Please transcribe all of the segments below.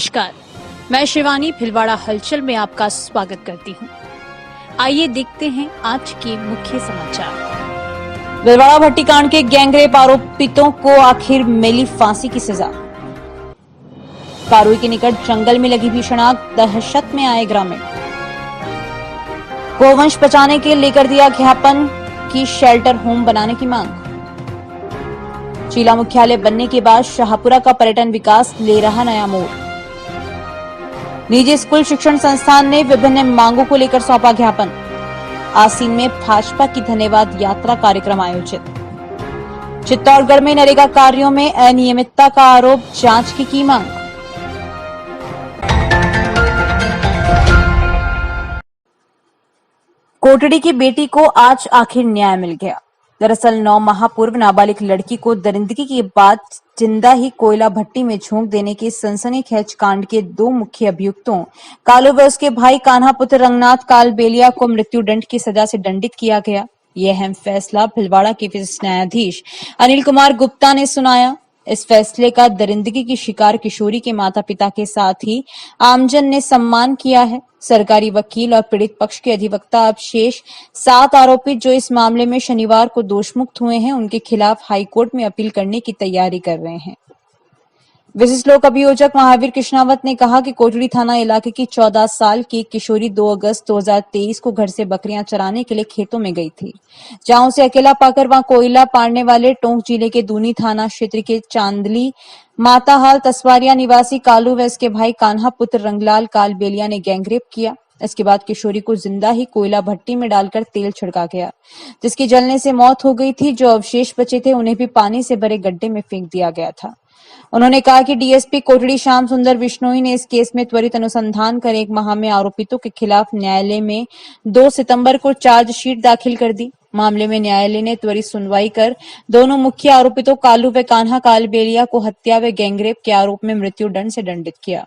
नमस्कार, मैं शिवानी भिलवाड़ा हलचल में आपका स्वागत करती हूं। आइए देखते हैं आज के मुख्य समाचार। भिलवाड़ा भट्टीकांड के गैंगरेप आरोपितों को आखिर मिली फांसी की सजा। कारुई के निकट जंगल में लगी भीषण आग, दहशत में आए ग्रामीण। गोवंश बचाने के लेकर दिया ज्ञापन की शेल्टर होम बनाने की मांग। चीला मुख्यालय बनने के बाद शाहपुरा का पर्यटन विकास ले रहा नया मोड़। निजी स्कूल शिक्षण संस्थान ने विभिन्न मांगों को लेकर सौंपा ज्ञापन। आसीन में भाजपा की धन्यवाद यात्रा कार्यक्रम आयोजित। चित्तौड़गढ़ में नरेगा कार्यों में अनियमितता का आरोप, जांच की मांग। कोटड़ी की बेटी को आज आखिर न्याय मिल गया। दरअसल 9 माह पूर्व नाबालिग लड़की को दरिंदगी के बाद जिंदा ही कोयला भट्टी में झोंक देने के सनसनीखेज कांड के 2 मुख्य अभियुक्तों कालू व उसके भाई कान्हा पुत्र रंगनाथ कालबेलिया को मृत्युदंड की सजा से दंडित किया गया। यह अहम फैसला भिलवाड़ा के विशिष्ट न्यायाधीश अनिल कुमार गुप्ता ने सुनाया। इस फैसले का दरिंदगी की शिकार किशोरी के माता पिता के साथ ही आमजन ने सम्मान किया है। सरकारी वकील और पीड़ित पक्ष के अधिवक्ता अब शेष 7 आरोपी जो इस मामले में शनिवार को दोषमुक्त हुए हैं, उनके खिलाफ हाईकोर्ट में अपील करने की तैयारी कर रहे हैं। विशिष्ट लोक अभियोजक महावीर कृष्णावत ने कहा कि कोटड़ी थाना इलाके की 14 साल की किशोरी 2 अगस्त 2023 को घर से बकरियां चराने के लिए खेतों में गई थी, जहां उसे अकेला पाकर वहां कोयला पाड़ने वाले टोंक जिले के दूनी थाना क्षेत्र के चांदली माताहाल तसवारिया निवासी कालू व इसके भाई कान्हा पुत्र रंगलाल कालबेलिया ने गैंगरेप किया। इसके बाद किशोरी को जिंदा ही कोयला भट्टी में डालकर तेल छिड़का गया, जिसकी जलने से मौत हो गई थी। जो अवशेष बचे थे उन्हें भी पानी से भरे गड्ढे में फेंक दिया गया था। उन्होंने कहा कि डीएसपी कोटड़ी श्याम सुंदर बिश्नोई ने इस केस में त्वरित अनुसंधान कर 1 माह में आरोपितों के खिलाफ न्यायालय में 2 सितंबर को चार्जशीट दाखिल कर दी। मामले में न्यायालय ने त्वरित सुनवाई कर दोनों मुख्य आरोपितों कालू व कान्हा कालबेलिया को हत्या व गैंगरेप के आरोप में मृत्युदंड से दंडित किया।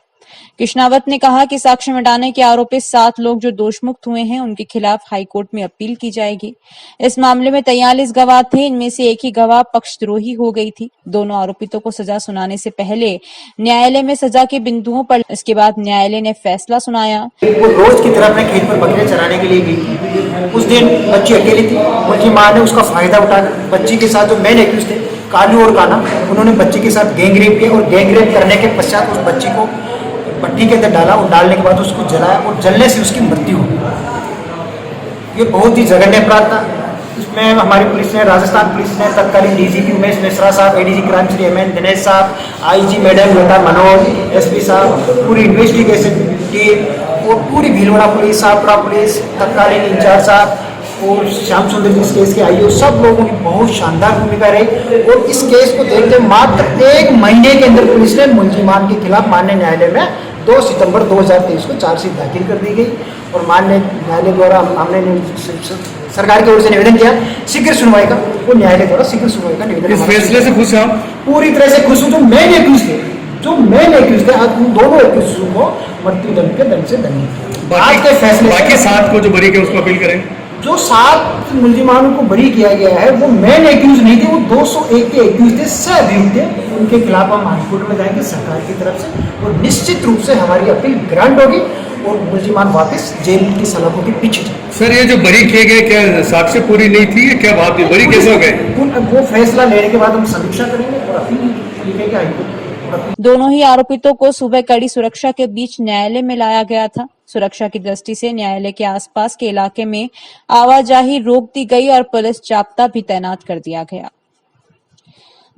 कृष्णावत ने कहा कि साक्ष्य मिटाने के आरोपित 7 लोग जो दोषमुक्त हुए हैं, उनके खिलाफ हाईकोर्ट में अपील की जाएगी। इस मामले में 43 गवाह थे, इनमें से एक ही गवाह पक्षद्रोही हो गई थी। दोनों आरोपितों को सजा सुनाने से पहले न्यायालय में सजा के बिंदुओं पर इसके बाद न्यायालय ने फैसला सुनाया। वो रोज की तरह अपने खेत पर बकरियां चराने के लिए गई। उस दिन बच्ची अकेली थी। उनकी माँ ने उसका फायदा उठाकर बच्ची के साथ जो मेन एक्यूज थे कालू और कान्हा, उन्होंने बच्ची के साथ गैंगरेप किया और गैंगरेप करने के पश्चात उस बच्ची को भट्टी के अंदर डाला और डालने के बाद उसको जलाया और जलने से उसकी मृत्यु हो गई। ये बहुत ही जघन्य अपराध था। इसमें हमारी पुलिस ने, राजस्थान पुलिस ने तत्कालीन डीजीपी उमेश मिश्रा साहब, ADG crime Shri MN Dinesh साहब, IG madam Lata Manoj, SP साहब, पूरी इन्वेस्टिगेशन टीम और पूरी भिलवाड़ा पुलिस, शाहपुरा पुलिस, तत्कालीन इंचार्ज साहब और श्याम सुंदर जी इस केस के आईओ, सब लोगों की बहुत शानदार भूमिका रही। और इस केस को देखते मात्र 1 महीने के अंदर पुलिस ने मुलजिमान के खिलाफ माननीय न्यायालय में 2 सितंबर 2023 को चार्जशीट दाखिल कर दी गई और माननीय न्यायालय द्वारा हमने सरकार की ओर से निवेदन किया शीघ्र सुनवाई का। वो न्यायालय द्वारा शीघ्र सुनवाई का निवेदन। इस फैसले से खुश हैं? पूरी तरह से खुश हूँ। जो मेन एक्यूज थे आज उन दोनों एक्यूज को मृत्युदंड के दंड से दंडित किया। आज के फैसले बाकी 7 को जो बरी के उसको अपील करें। जो 7 मुलजिमानों को बरी किया गया है वो मेन एक्यूज नहीं थे, वो 201 के एक्यूज थे, सह अभियुक्त थे। उनके खिलाफ हम हाईकोर्ट में जाएंगे सरकार की तरफ से और निश्चित रूप से हमारी अपील ग्रांट होगी और मुलजिमान वापस जेल की सलाखों के पीछे जाए। सर, ये जो बरी किए गए क्या साक्ष्य पूरी नहीं थी? क्या बात है, बरी कैसे हो गए? वो फैसला लेने के बाद हम समीक्षा करेंगे और अपील लिखेंगे हाईकोर्ट। दोनों ही आरोपितों को सुबह कड़ी सुरक्षा के बीच न्यायालय में लाया गया था। सुरक्षा की दृष्टि से न्यायालय के आसपास के इलाके में आवाजाही रोक दी गई और पुलिस जाब्ता भी तैनात कर दिया गया।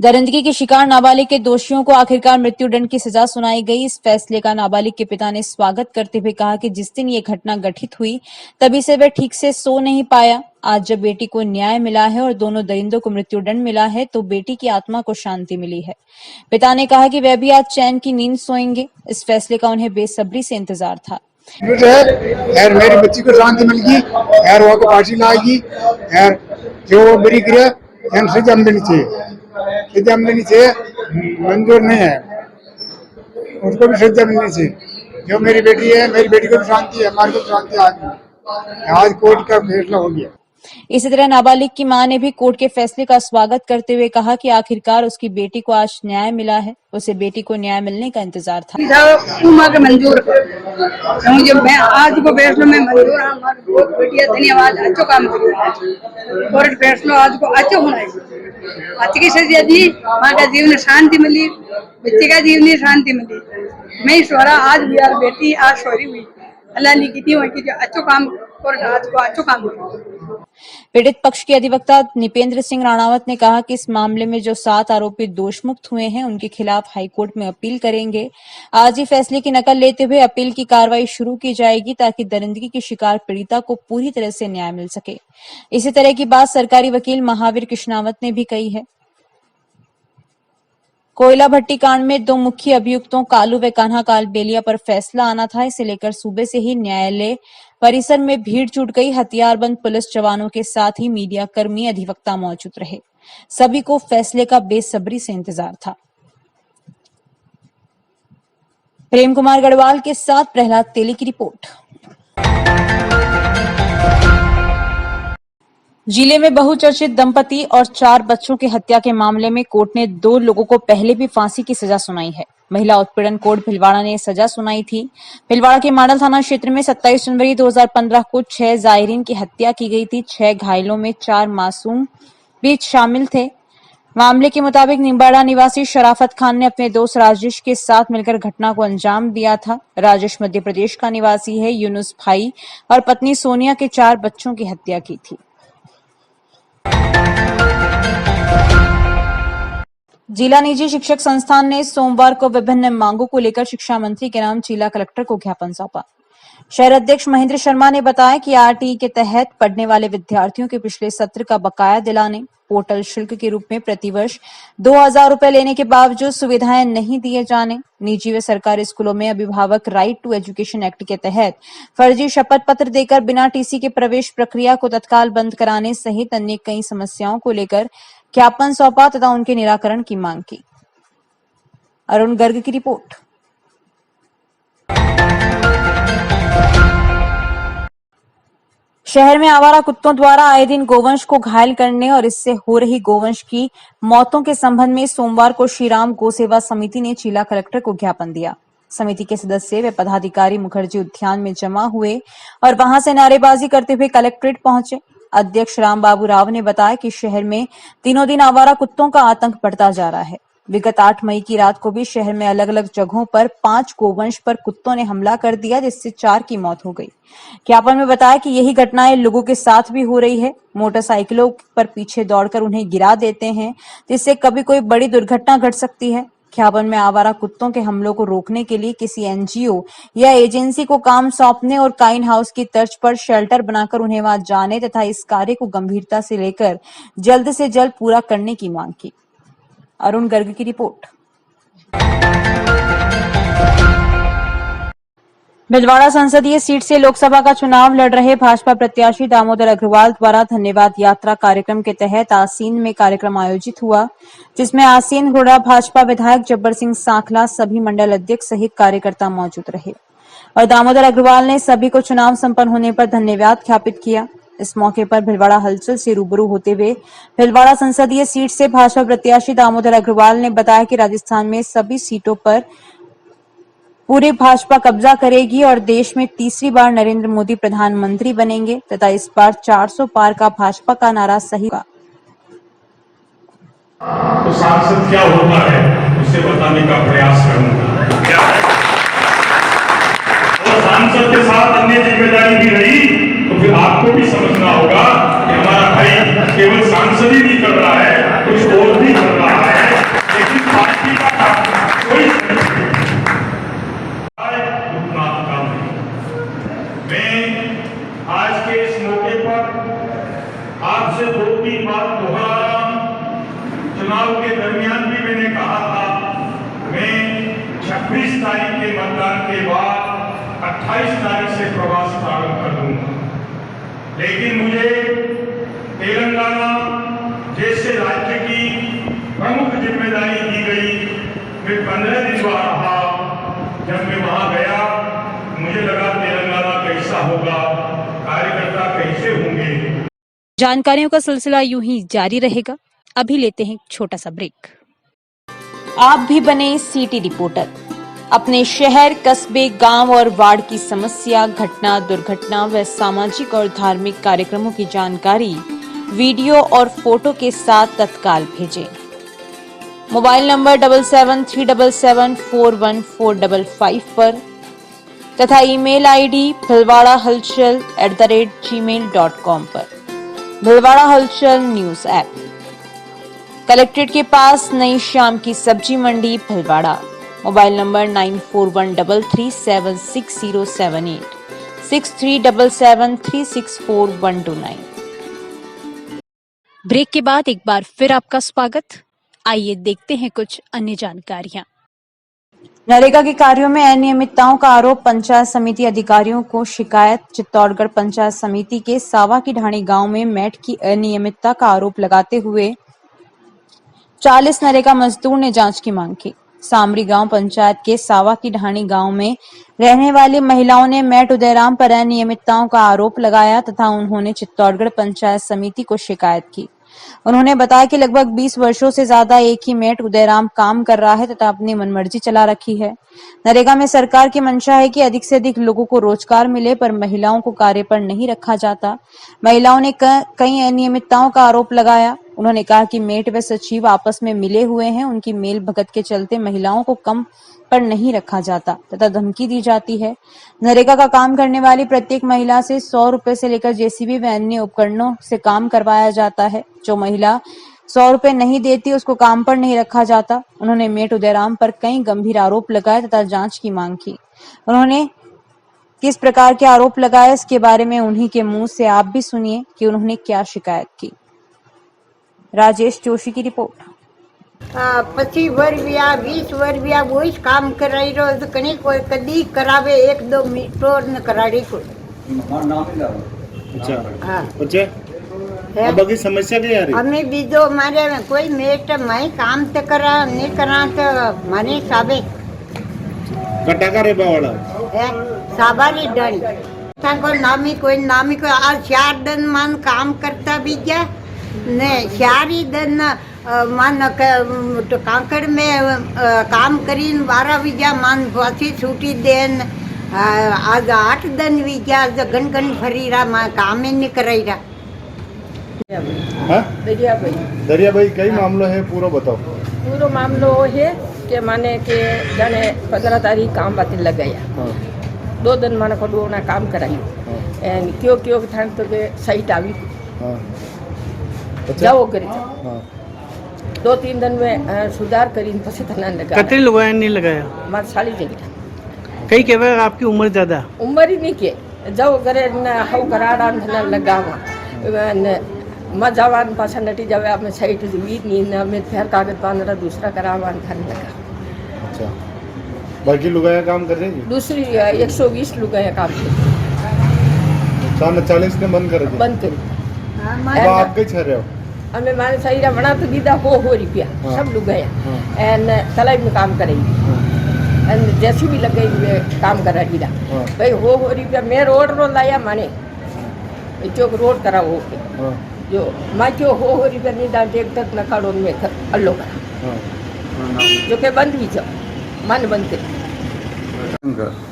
दरिंदगी के शिकार नाबालिग के दोषियों को आखिरकार मृत्युदंड की सजा सुनाई गई। इस फैसले का नाबालिग के पिता ने स्वागत करते हुए कहा कि जिस दिन ये घटना घटित हुई तभी से वह ठीक से सो नहीं पाया। आज जब बेटी को न्याय मिला है और दोनों दरिंदों को मृत्युदंड मिला है तो बेटी की आत्मा को शांति मिली है। पिता ने कहा कि वह भी आज चैन की नींद सोएंगे। इस फैसले का उन्हें बेसब्री से इंतजार था। यार मेरी बच्ची को शांति मिल गई, यार वो को फांसी लाएगी, यार जो मेरी क्रिया सजा मिलनी चाहिए, सजा मिलनी चाहिए, मंजूर नहीं है, उसको भी सजा मिलनी चाहिए। जो मेरी बेटी है, मेरी बेटी को भी शांति है, हमारे को शांति। आज कोर्ट का फैसला हो गया। इसी तरह नाबालिग की मां ने भी कोर्ट के फैसले का स्वागत करते हुए कहा कि आखिरकार उसकी बेटी को आज न्याय मिला है। उसे बेटी को न्याय मिलने का इंतजार था। उमा के मंजूर मुझे मैं आज को फैसलो में मंजूर हाँ बहुत बढ़िया धन्यवाद अच्छो काम करो कोर्ट फैसलो आज को अच्छो होना है अच्छी की सजा दी माँ का जीवन शांति मिली बच्चे का जीवन शांति मिली मैं ईश्वरा आज भी यार बेटी आज सोरी हुई अल्लाह ने की थी जो अच्छो काम कोर्ट आज को अच्छो काम करो। पीड़ित पक्ष के अधिवक्ता निपेंद्र सिंह राणावत ने कहा कि इस मामले में जो 7 आरोपी दोषमुक्त हुए हैं उनके खिलाफ हाईकोर्ट में अपील करेंगे। आज ही फैसले की नकल लेते हुए अपील की कार्रवाई शुरू की जाएगी ताकि दरिंदगी की शिकार पीड़िता को पूरी तरह से न्याय मिल सके। इसी तरह की बात सरकारी वकील महावीर कृष्णावत ने भी कही है। कोयला भट्टी कांड में 2 मुख्य अभियुक्तों कालू व कान्हा कालबेलिया पर फैसला आना था। इसे लेकर सुबह से ही न्यायालय परिसर में भीड़ जुट गई। हथियारबंद पुलिस जवानों के साथ ही मीडिया कर्मी अधिवक्ता मौजूद रहे। सभी को फैसले का बेसब्री से इंतजार था। प्रेम कुमार गढ़वाल के साथ प्रहलाद तेली की रिपोर्ट। जिले में बहुचर्चित दंपति और 4 बच्चों की हत्या के मामले में कोर्ट ने 2 लोगों को पहले भी फांसी की सजा सुनाई है। महिला उत्पीड़न कोर्ट भिलवाड़ा ने सजा सुनाई थी। भिलवाड़ा के मॉडल थाना क्षेत्र में 27 जनवरी 2015 को 6 जायरीन की हत्या की गई थी। 6 घायलों में 4 मासूम भी शामिल थे। मामले के मुताबिक निम्बाड़ा निवासी शराफत खान ने अपने दोस्त राजेश के साथ मिलकर घटना को अंजाम दिया था। राजेश मध्य प्रदेश का निवासी है। यूनुस भाई और पत्नी सोनिया के 4 बच्चों की हत्या की थी। जिला निजी शिक्षक संस्थान ने सोमवार को विभिन्न मांगों को लेकर शिक्षा मंत्री के नाम जिला कलेक्टर को ज्ञापन सौंपा। शहर अध्यक्ष महेंद्र शर्मा ने बताया कि आरटीई के तहत पढ़ने वाले विद्यार्थियों के पिछले सत्र का बकाया दिलाने, पोर्टल शुल्क के रूप में प्रतिवर्ष 2000 रुपए लेने के बावजूद सुविधाएं नहीं दिए जाने, निजी व सरकारी स्कूलों में अभिभावक राइट टू एजुकेशन एक्ट के तहत फर्जी शपथ पत्र देकर बिना टीसी के प्रवेश प्रक्रिया को तत्काल बंद कराने सहित अन्य कई समस्याओं को लेकर ज्ञापन सौंपा तथा उनके निराकरण की मांग की। अरुण गर्ग की रिपोर्ट। शहर में आवारा कुत्तों द्वारा आए दिन गोवंश को घायल करने और इससे हो रही गोवंश की मौतों के संबंध में सोमवार को श्रीराम गौ सेवा समिति ने जिला कलेक्टर को ज्ञापन दिया। समिति के सदस्य व पदाधिकारी मुखर्जी उद्यान में जमा हुए और वहां से नारेबाजी करते हुए कलेक्ट्रेट पहुंचे। अध्यक्ष राम बाबू राव ने बताया कि शहर में दिनों दिन आवारा कुत्तों का आतंक बढ़ता जा रहा है। विगत 8 मई की रात को भी शहर में अलग अलग जगहों पर 5 गोवंश पर कुत्तों ने हमला कर दिया, जिससे 4 की मौत हो गई। ज्ञापन में बताया कि यही घटनाएं लोगों के साथ भी हो रही है। मोटरसाइकिलों पर पीछे दौड़कर उन्हें गिरा देते हैं, जिससे कभी कोई बड़ी दुर्घटना घट सकती है। ज्ञापन में आवारा कुत्तों के हमलों को रोकने के लिए किसी एनजीओ या एजेंसी को काम सौंपने और काइन हाउस की तर्ज पर शेल्टर बनाकर उन्हें वहां जाने तथा इस कार्य को गंभीरता से लेकर जल्द से जल्द पूरा करने की मांग की। अरुण गर्ग की रिपोर्ट। भिलवाड़ा संसदीय सीट से लोकसभा का चुनाव लड़ रहे भाजपा प्रत्याशी दामोदर अग्रवाल द्वारा धन्यवाद यात्रा कार्यक्रम के तहत आसीन में कार्यक्रम आयोजित हुआ, जिसमें आसीन घोड़ा भाजपा विधायक जब्बर सिंह सांखला सभी मंडल अध्यक्ष सहित कार्यकर्ता मौजूद रहे और दामोदर अग्रवाल ने सभी को चुनाव संपन्न होने पर धन्यवाद ज्ञापित किया। इस मौके पर भिलवाड़ा हलचल से रूबरू होते हुए भिलवाड़ा संसदीय सीट से भाजपा प्रत्याशी दामोदर अग्रवाल ने बताया कि राजस्थान में सभी सीटों पर पूरी भाजपा कब्जा करेगी और देश में तीसरी बार नरेंद्र मोदी प्रधानमंत्री बनेंगे तथा इस बार 400 पार का भाजपा का नारा सही होगा। तो सांसद क्या होता है उसे बताने का प्रयास करूंगा। क्या है और सांसद के साथ अन्य जिम्मेदारी भी रही तो फिर आपको भी समझना होगा कि हमारा भाई केवल सांसद ही नहीं कर रहा है, कुछ और भी कर रहा है, लेकिन पार्टी का कोई उतना काम नहीं। मैं आज के इस मौके पर आपसे 2-3 बात दोहरा रहा हूं। चुनाव के दरमियान भी मैंने कहा था मैं 26 तारीख के मतदान के बाद 28 तारीख से प्रवास प्रारंभ कर दूंगा, लेकिन मुझे तेलंगाना जैसे राज्य की प्रमुख जिम्मेदारी दी गई। मैं 15 दिन वहां रहा। जब मैं वहां गया मुझे लगा तेलंगाना कैसा होगा, कार्यकर्ता कैसे होंगे। जानकारियों का सिलसिला यूं ही जारी रहेगा। अभी लेते हैं एक छोटा सा ब्रेक। आप भी बने सिटी रिपोर्टर। अपने शहर, कस्बे, गांव और वार्ड की समस्या, घटना, दुर्घटना व सामाजिक और धार्मिक कार्यक्रमों की जानकारी वीडियो और फोटो के साथ तत्काल भेजें। मोबाइल नंबर 7737741455 पर तथा ईमेल आईडी bhilwadahalchal@gmail.com पर। भिलवाड़ा हलचल न्यूज ऐप। कलेक्ट्रेट के पास नई शाम की सब्जी मंडी भिलवाड़ा। Mobile number 9413376078 6377364129। ब्रेक के बाद एक बार फिर आपका स्वागत। आइए देखते हैं कुछ अन्य जानकारियां। नरेगा के कार्यों में अनियमितताओं का आरोप, पंचायत समिति अधिकारियों को शिकायत। चित्तौड़गढ़ पंचायत समिति के सावा की ढाणी गांव में मैट की अनियमितता का आरोप लगाते हुए 40 नरेगा मजदूर ने जांच की मांग की। सामरी गांव पंचायत के सावा की ढाणी गांव में रहने वाली महिलाओं ने मैट उदयराम पर अनियमितताओं का आरोप लगाया तथा उन्होंने चित्तौड़गढ़ पंचायत समिति को शिकायत की। उन्होंने बताया कि लगभग 20 वर्षों से ज्यादा एक ही मेट उदयराम काम कर रहा है तथा अपनी मनमर्जी चला रखी है। नरेगा में सरकार की मंशा है कि अधिक से अधिक लोगों को रोजगार मिले, पर महिलाओं को कार्य पर नहीं रखा जाता। महिलाओं ने कई अनियमितताओं का आरोप लगाया। उन्होंने कहा कि मेट व सचिव आपस में मिले हुए हैं, उनकी मेल भगत के चलते महिलाओं को कम पर नहीं रखा जाता तथा धमकी दी जाती है। नरेगा का काम करने वाली प्रत्येक महिला से 100 रुपए से लेकर जेसीबी व अन्य उपकरणों से काम करवाया जाता है। जो महिला 100 रुपए नहीं देती उसको काम पर नहीं रखा जाता। उन्होंने मेट उदयराम पर कई गंभीर आरोप लगाए तथा जांच की मांग की। उन्होंने किस प्रकार के आरोप लगाए, इसके बारे में उन्हीं के मुंह से आप भी सुनिए कि उन्होंने क्या शिकायत की। राजेश जोशी की रिपोर्ट। 25 वर्षिया 20 वर्षिया वो ही काम कराई रो तो कहीं कोई कदी करावे 1-2 मीटर न कराड़ी को। अच्छा हाँ अच्छा है। अब आगे समस्या क्या आ रही? हमें भी जो मारे कोई मेट मैं काम तो करा नहीं करा तो माने साबे कटा का रेबा वाला है साबारी डन ताको नामी कोई आज 4 दिन मान काम करता भी गया ने 4 ही दिन मान तो कांकड़ में काम करीन 12 विजा मान फांसी छूटी देन आज 8 दिन विजा घन घन फरी रहा मान काम ही नहीं कराई रहा। हाँ? दरिया भाई कई हाँ। मामलो है पूरा बताओ। पूरा मामलो है कि माने के जाने 15 तारीख काम बातिल लग गया। हाँ। 2 दिन माने को ना काम कराई एंड क्यों थान तो के सही आवी हाँ। अच्छा? जाओ करे हाँ। 2-3 दिन में सुधार करीन पछे थाना लगा कतरी लगाया नहीं लगाया मार साली जगह कई कहवे आपकी उम्र ज्यादा उम्र ही नहीं के जाओ करे न हव कराड़ान थाना लगावा म जवान पाछा नटी जावे आप में सही तो वीर नहीं न में फिर कागज पान दूसरा करावान थाना लगा। अच्छा बाकी लुगाया काम कर रही है? दूसरी 120 लुगाया काम कर 40 ने बंद कर दी। बंद करी अब आप कई छह रहे हो? हमें माने सही रहा बना तो दीदा हो रुपया हाँ। सब लोग गए हाँ। एंड तलाई में काम करेंगे एंड जैसी भी लगे हुए काम करा दीदा हाँ। भाई हो रुपया मैं रोड लाया माने चौक रोड करा हो के हाँ। जो मैं क्यों हो रुपया नहीं डाल देख तक न काड़ो में अल्लो करा हाँ। जो के बंद भी जाओ मान बंद कर।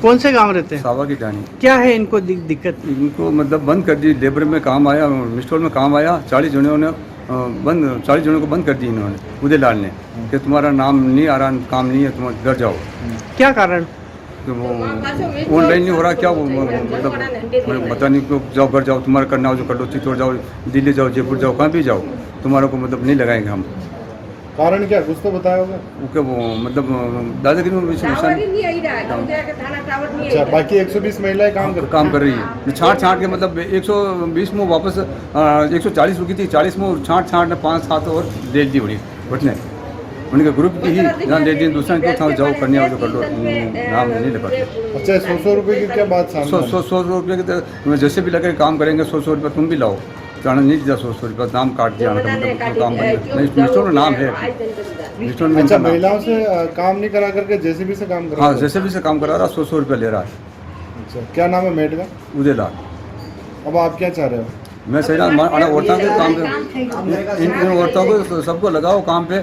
कौन से गांव रहते हैं? सावा की जानी। क्या है इनको दिक्कत? इनको मतलब बंद कर दी। लेबर में काम आया, मिस्टोर में काम आया, 40 जनों ने 40 जनों को बंद कर दी इन्होंने उदय लाल ने कि तुम्हारा नाम नहीं आ रहा, काम नहीं है, तुम घर जाओ। क्या कारण? तो वो ऑनलाइन नहीं हो रहा क्या, वो मतलब पता नहीं क्यों, जाओ घर जाओ, तुम्हारा करना हो जो कर लो, चित्तौड़ जाओ, दिल्ली जाओ, जयपुर जाओ, कहाँ भी जाओ, तुम्हारा को मतलब नहीं लगाएंगे हम। कारण क्या कुछ तो बताया होगा? वो मतलब दादागिरी में अच्छा बाकी 120 महिलाएं काम कर रही है छाँट के मतलब 120 में वापस 140 रुकी थी, 40 में छाँट ने 5-7 और दे दी बड़ी बटने उनके ग्रुप की ही नाम दे दी, दूसरा क्यों था जाओ करने हो जो कर लो, नाम नहीं लगा। अच्छा 100 रुपये की क्या बात सामने? 100 रुपये की तो जैसे भी लगे काम करेंगे 100 रुपये तुम भी लाओ, जाना नहीं दिया 100 रुपये नाम काट दिया मतलब काम मिस्टर नाम है। अच्छा महिलाओं से काम नहीं करा करके जेसीबी से काम करा? हाँ जेसीबी से काम करा रहा, 100 रुपये ले रहा है। अच्छा क्या नाम है मेट का? उदय लाल। अब आप क्या चाह रहे हो? मैं सही ना औरतों के काम पे इन औरतों को सबको लगाओ काम पे,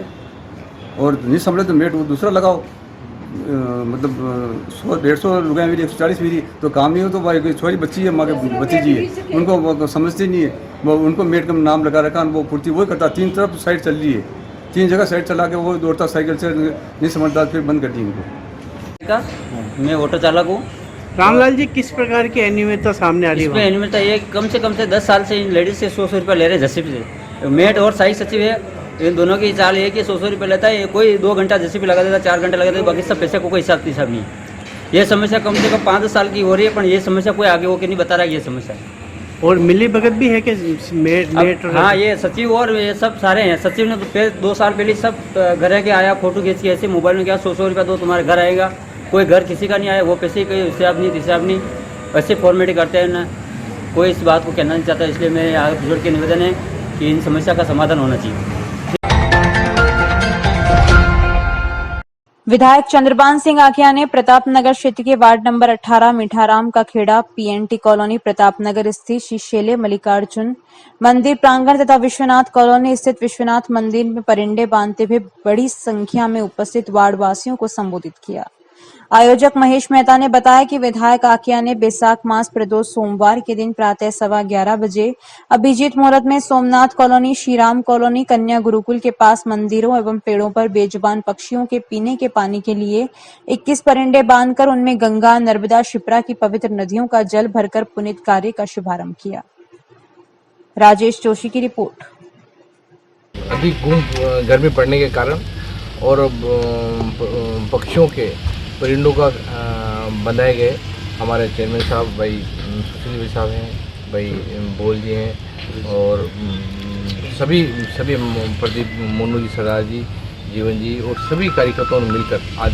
और नहीं संभले तो मेट दूसरा लगाओ। मतलब 100-150 रुपये मेरी 140 मेरी तो काम नहीं हो, तो भाई कोई छोरी बच्ची है, माँ के भतीजी है, उनको वो समझते नहीं है, वो उनको मेट का नाम लगा रखा, वो पूर्ति वही करता। 3 तरफ साइड चल रही है, 3 जगह साइड चला के वो दौड़ता साइकिल से, नहीं समझदार, फिर बंद कर दी इनको। मैं ऑटो चालक हूँ। रामलाल जी, किस प्रकार की अनियमितता सामने आ रही इसमें है? अनियमितता ये कम से 10 साल से इन लेडीज से 100 रुपये ले रहे हैं जसीब से। मेट और सही सचिव है, इन दोनों की चाल है कि 100 रुपये लेता है, कोई 2 घंटा जसीब लगा देता, 4 घंटे लगा देता, बाकी सब पैसे को कोई हिसाब किताब नहीं। ये समस्या कम से कम 5 साल की हो रही है, पर ये समस्या कोई आगे होकर नहीं बता रहा है ये समस्या। और मिली भगत भी है कि मेट? हाँ, ये सचिव और ये सब सारे हैं। सचिव ने तो 2 साल पहले सब घर के आया, फोटो खींच के ऐसे मोबाइल में क्या 100 रुपया दो तुम्हारे घर आएगा। कोई घर किसी का नहीं आया, वो पैसे कोई हिसाब नहीं, ऐसे फॉर्मेलिटी करते हैं ना, कोई इस बात को कहना नहीं चाहता। इसलिए मेरे आगे जोड़ के निवेदन है कि इन समस्या का समाधान होना चाहिए। विधायक चंद्रभान सिंह आकिया ने प्रतापनगर क्षेत्र के वार्ड नंबर 18 मीठाराम का खेड़ा, पीएनटी कॉलोनी प्रतापनगर स्थित श्री शैले मल्लिकार्जुन मंदिर प्रांगण तथा विश्वनाथ कॉलोनी स्थित विश्वनाथ मंदिर में परिंदे बांधते हुए बड़ी संख्या में उपस्थित वार्डवासियों को संबोधित किया। आयोजक महेश मेहता ने बताया कि विधायक आकिया ने बैसाख मास प्रदोष सोमवार के दिन प्रातः 11:15 बजे अभिजीत मुहूर्त में सोमनाथ कॉलोनी, श्रीराम कॉलोनी, कन्या गुरुकुल के पास मंदिरों एवं पेड़ों पर बेजुबान पक्षियों के पीने के पानी के लिए 21 परिंदे बांधकर उनमें गंगा, नर्मदा, शिप्रा की पवित्र नदियों का जल भरकर पुनीत कार्य का शुभारंभ किया। राजेश जोशी की रिपोर्ट। अधिक गर्मी पड़ने के कारण और पक्षियों के परिंदों का बनाए गए हमारे चेयरमैन साहब भाई सुशील भाई साहब हैं, भाई बोल जी हैं, और सभी प्रदीप, मोनू जी, सरदार जी, जीवन जी और सभी कार्यकर्ताओं ने मिलकर आज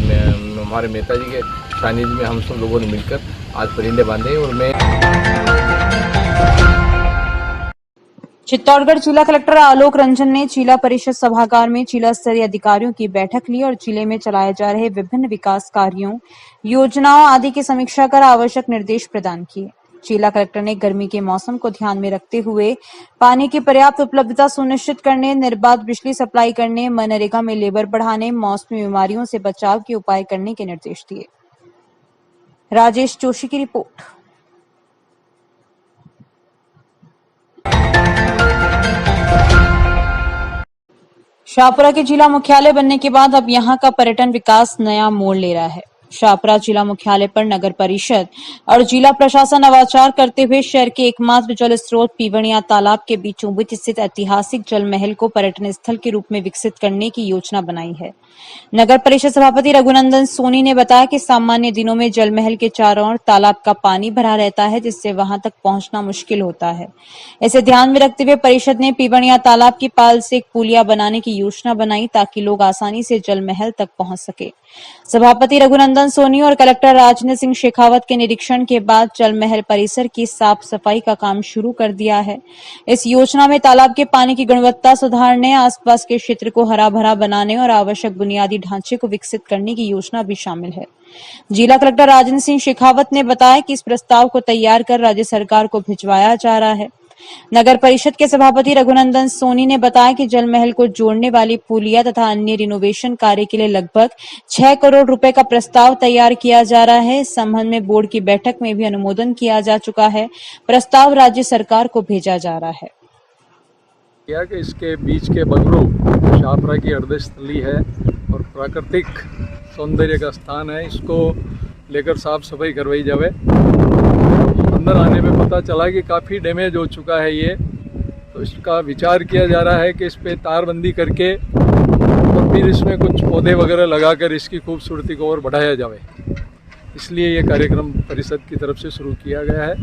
हमारे मेहता जी के सानिध्य में हम सब लोगों ने मिलकर आज परिंदे बांधे। और मैं चित्तौड़गढ़ जिला कलेक्टर आलोक रंजन ने जिला परिषद सभागार में जिला स्तरीय अधिकारियों की बैठक ली और जिले में चलाए जा रहे विभिन्न विकास कार्यों, योजनाओं आदि की समीक्षा कर आवश्यक निर्देश प्रदान किए। जिला कलेक्टर ने गर्मी के मौसम को ध्यान में रखते हुए पानी की पर्याप्त उपलब्धता सुनिश्चित करने, निर्बाध बिजली सप्लाई करने, मनरेगा में लेबर बढ़ाने, मौसमी बीमारियों से बचाव के उपाय करने के निर्देश दिए। राजेश जोशी की रिपोर्ट। शाहपुरा के जिला मुख्यालय बनने के बाद अब यहां का पर्यटन विकास नया मोड़ ले रहा है। शाहपुरा जिला मुख्यालय पर नगर परिषद और जिला प्रशासन नवाचार करते हुए शहर के एकमात्र जल स्रोत पीवणिया तालाब के बीचों बीच स्थित ऐतिहासिक जल महल को पर्यटन स्थल के रूप में विकसित करने की योजना बनाई है। नगर परिषद सभापति रघुनंदन सोनी ने बताया कि सामान्य दिनों में जल महल के चारों ओर तालाब का पानी भरा रहता है, जिससे वहां तक पहुंचना मुश्किल होता है। इसे ध्यान में रखते हुए परिषद ने पीवणिया तालाब की पाल से एक पुलिया बनाने की योजना बनाई ताकि लोग आसानी से जल महल तक पहुंच सके। सभापति रघुनंदन सोनी और कलेक्टर राजेंद्र सिंह शेखावत के निरीक्षण के बाद जल महल परिसर की साफ सफाई का काम शुरू कर दिया है। इस योजना में तालाब के पानी की गुणवत्ता सुधारने, आसपास के क्षेत्र को हरा भरा बनाने और आवश्यक बुनियादी ढांचे को विकसित करने की योजना भी शामिल है। जिला कलेक्टर राजेंद्र सिंह शेखावत ने बताया कि इस प्रस्ताव को तैयार कर राज्य सरकार को भिजवाया जा रहा है। नगर परिषद के सभापति रघुनंदन सोनी ने बताया कि जल महल को जोड़ने वाली पुलिया तथा अन्य रिनोवेशन कार्य के लिए लगभग 6 करोड़ रुपए का प्रस्ताव तैयार किया जा रहा है। इस संबंध में बोर्ड की बैठक में भी अनुमोदन किया जा चुका है। प्रस्ताव राज्य सरकार को भेजा जा रहा है। कि इसके बीच के बगरू शाहपुरा की हृदय स्थली है और प्राकृतिक सौंदर्य का स्थान है। इसको लेकर साफ सफाई करवाई जावे। अंदर आने में पता चला कि काफ़ी डैमेज हो चुका है ये, तो इसका विचार किया जा रहा है कि इस पे तारबंदी करके और फिर इसमें कुछ पौधे वगैरह लगाकर इसकी खूबसूरती को और बढ़ाया जावे। इसलिए ये कार्यक्रम परिषद की तरफ से शुरू किया गया है।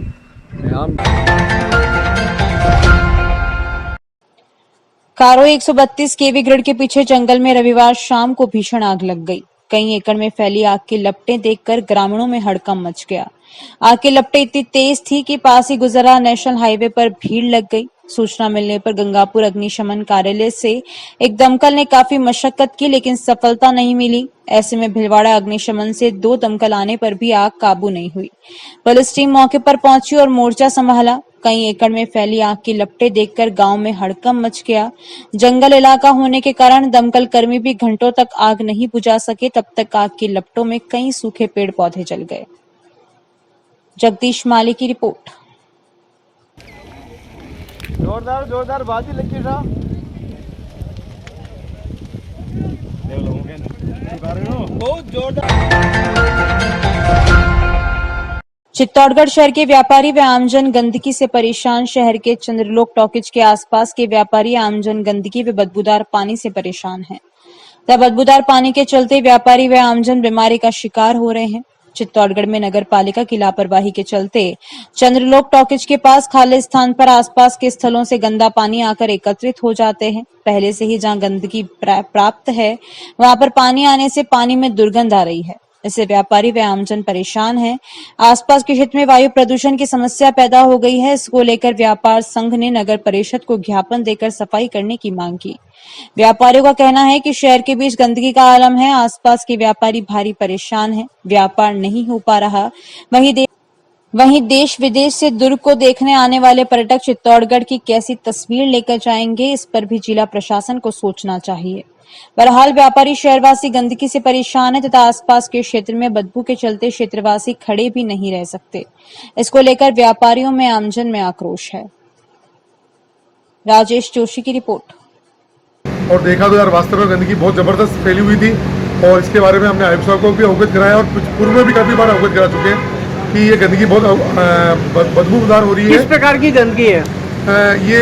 कारो 132 केवी ग्रिड के पीछे जंगल में रविवार शाम को भीषण आग लग गई। कई एकड़ में फैली आग की लपटें देखकर ग्रामीणों में हड़कंप मच गया। आग की लपटें इतनी तेज थी कि पास ही गुजरा नेशनल हाईवे पर भीड़ लग गई। सूचना मिलने पर गंगापुर अग्निशमन कार्यालय से एक दमकल ने काफी मशक्कत की, लेकिन सफलता नहीं मिली। ऐसे में भिलवाड़ा अग्निशमन से 2 दमकल आने पर भी आग काबू नहीं हुई। पुलिस टीम मौके पर पहुंची और मोर्चा संभाला। कई एकड़ में फैली आग की लपटें देखकर गांव में हड़कंप मच गया। जंगल इलाका होने के कारण दमकल कर्मी भी घंटों तक आग नहीं बुझा सके। तब तक आग की लपटों में कई सूखे पेड़ पौधे जल गए। जगदीश माली की रिपोर्ट। जोरदार बाजी लगी था। बहुत जोरदार। चित्तौड़गढ़ शहर के व्यापारी व आमजन गंदगी से परेशान। शहर के चंद्रलोक टॉकीज के आसपास के व्यापारी आमजन गंदगी व बदबूदार पानी से परेशान हैं। तब बदबूदार पानी के चलते व्यापारी व आमजन बीमारी का शिकार हो रहे हैं। चित्तौड़गढ़ में नगर पालिका की लापरवाही के चलते चंद्रलोक टॉकीज के पास खाली स्थान पर आसपास के स्थलों से गंदा पानी आकर एकत्रित हो जाते हैं। पहले से ही जहां गंदगी प्राप्त है वहां पर पानी आने से पानी में दुर्गंध आ रही है। इससे व्यापारी व आमजन परेशान हैं। आसपास के क्षेत्र में वायु प्रदूषण की समस्या पैदा हो गई है। इसको लेकर व्यापार संघ ने नगर परिषद को ज्ञापन देकर सफाई करने की मांग की। व्यापारियों का कहना है कि शहर के बीच गंदगी का आलम है। आसपास के व्यापारी भारी परेशान हैं। व्यापार नहीं हो पा रहा। वहीं देश विदेश से दुर्ग को देखने आने वाले पर्यटक चित्तौड़गढ़ की कैसी तस्वीर लेकर जाएंगे, इस पर भी जिला प्रशासन को सोचना चाहिए। बहरहाल व्यापारी शहरवासी गंदगी से परेशान है तथा आसपास के क्षेत्र में बदबू के चलते क्षेत्रवासी खड़े भी नहीं रह सकते। इसको लेकर व्यापारियों में आमजन में आक्रोश है। राजेश जोशी की रिपोर्ट। और देखा तो यार वास्तव में गंदगी बहुत जबरदस्त फैली हुई थी और इसके बारे में हमने आयुक्त साहब को भी अवगत कराया और पूर्व में भी काफी बार अवगत करा चुके हैं कि ये गंदगी बहुत बदबूदार हो रही है। किस प्रकार की गंदगी है? ये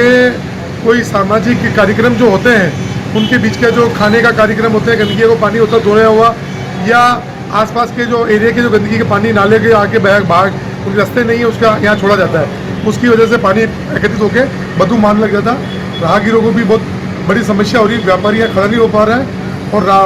कोई सामाजिक कार्यक्रम जो होते हैं उनके बीच का जो खाने का कार्यक्रम होते हैं, गंदगी को पानी होता धोया हुआ या आसपास के जो एरिया के जो गंदगी के पानी नाले के आके भाग उनके रास्ते नहीं है उसका यहाँ छोड़ा जाता है। उसकी वजह से पानी एकत्रित होकर बदबू मारने लग जाता। राहगीरों को भी बहुत बड़ी समस्या हो रही है। व्यापारी यहाँ खड़ा नहीं हो पा रहा है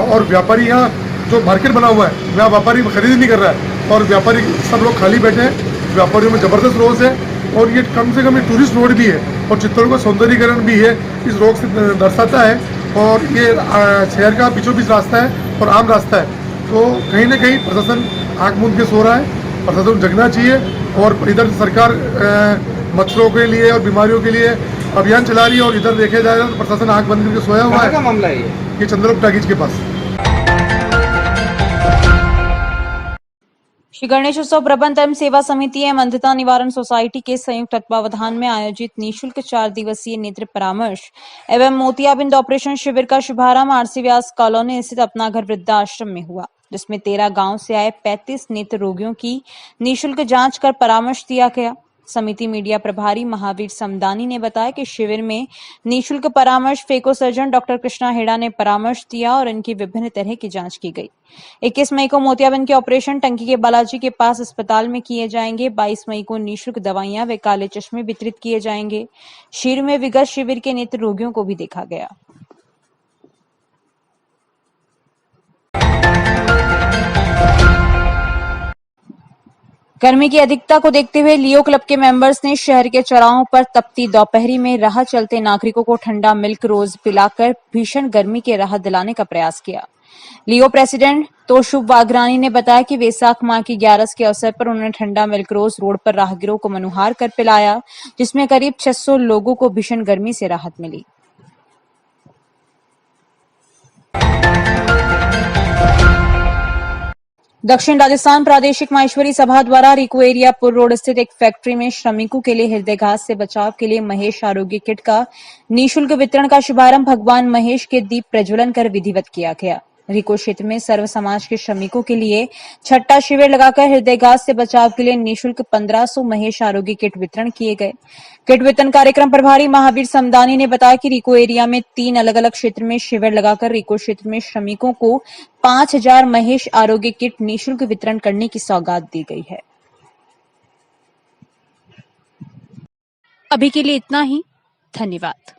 और व्यापारी यहाँ जो मार्केट बना हुआ है वहाँ व्यापारी खरीद नहीं कर रहा है और व्यापारी सब लोग खाली बैठे हैं। व्यापारियों में जबरदस्त रोष है और ये कम से कम ये टूरिस्ट रोड भी है और चित्तौड़गढ़ का सौंदर्यीकरण भी है इस रोड से दर्शाता है और ये शहर का बीचों बीच रास्ता है और आम रास्ता है। तो कहीं ना कहीं प्रशासन आंख मूंद के सो रहा है। प्रशासन जगना चाहिए और इधर सरकार मच्छरों के लिए और बीमारियों के लिए अभियान चला रही है और इधर देखे जाए तो प्रशासन आंख बंद करके सोया हुआ है। का मामला है ये चंद्रलोक टॉकीज के पास। श्री गणेश उत्सव प्रबंध एवं सेवा समिति एवं अंधता निवारण सोसाइटी के संयुक्त तत्वावधान में आयोजित निःशुल्क 4 दिवसीय नेत्र परामर्श एवं मोतियाबिंद ऑपरेशन शिविर का शुभारंभ आरसी व्यास कॉलोनी स्थित अपना घर वृद्धाश्रम में हुआ, जिसमें 13 गांव से आए 35 नेत्र रोगियों की निःशुल्क जांच कर परामर्श दिया गया। समिति मीडिया प्रभारी महावीर समदानी ने बताया कि शिविर में निःशुल्क परामर्श फेको सर्जन डॉक्टर कृष्णा हेड़ा ने परामर्श दिया और इनकी विभिन्न तरह की जांच की गई। 21 मई को मोतियाबिंद के ऑपरेशन टंकी के बालाजी के पास अस्पताल में किए जाएंगे। 22 मई को निःशुल्क दवाइयां व काले चश्मे वितरित किए जाएंगे। शिविर में विगत शिविर के नेत्र रोगियों को भी देखा गया। गर्मी की अधिकता को देखते हुए लियो क्लब के मेंबर्स ने शहर के चौराहों पर तपती दोपहरी में राह चलते नागरिकों को ठंडा मिल्क रोज पिलाकर भीषण गर्मी के राहत दिलाने का प्रयास किया। लियो प्रेसिडेंट तोशुब वाघरानी ने बताया कि वैसाख माह की 11 के अवसर पर उन्होंने ठंडा मिल्क रोज रोड पर राहगीरों को मनुहार कर पिलाया, जिसमें करीब 600 लोगों को भीषण गर्मी से राहत मिली। दक्षिण राजस्थान प्रादेशिक माहेश्वरी सभा द्वारा रिको एरिया पुर रोड स्थित एक फैक्ट्री में श्रमिकों के लिए हृदयघात से बचाव के लिए महेश आरोग्य किट का निःशुल्क वितरण का शुभारंभ भगवान महेश के दीप प्रज्वलन कर विधिवत किया गया। रिको क्षेत्र में सर्व समाज के श्रमिकों के लिए छठा शिविर लगाकर हृदयघात से बचाव के लिए निःशुल्क 1500 महेश आरोग्य किट वितरण किए गए। किट वितरण कार्यक्रम प्रभारी महावीर समदानी ने बताया कि रिको एरिया में 3 अलग अलग क्षेत्र में शिविर लगाकर रिको क्षेत्र में श्रमिकों को 5000 महेश आरोग्य किट निःशुल्क वितरण करने की सौगात दी गई है। अभी के लिए इतना ही। धन्यवाद।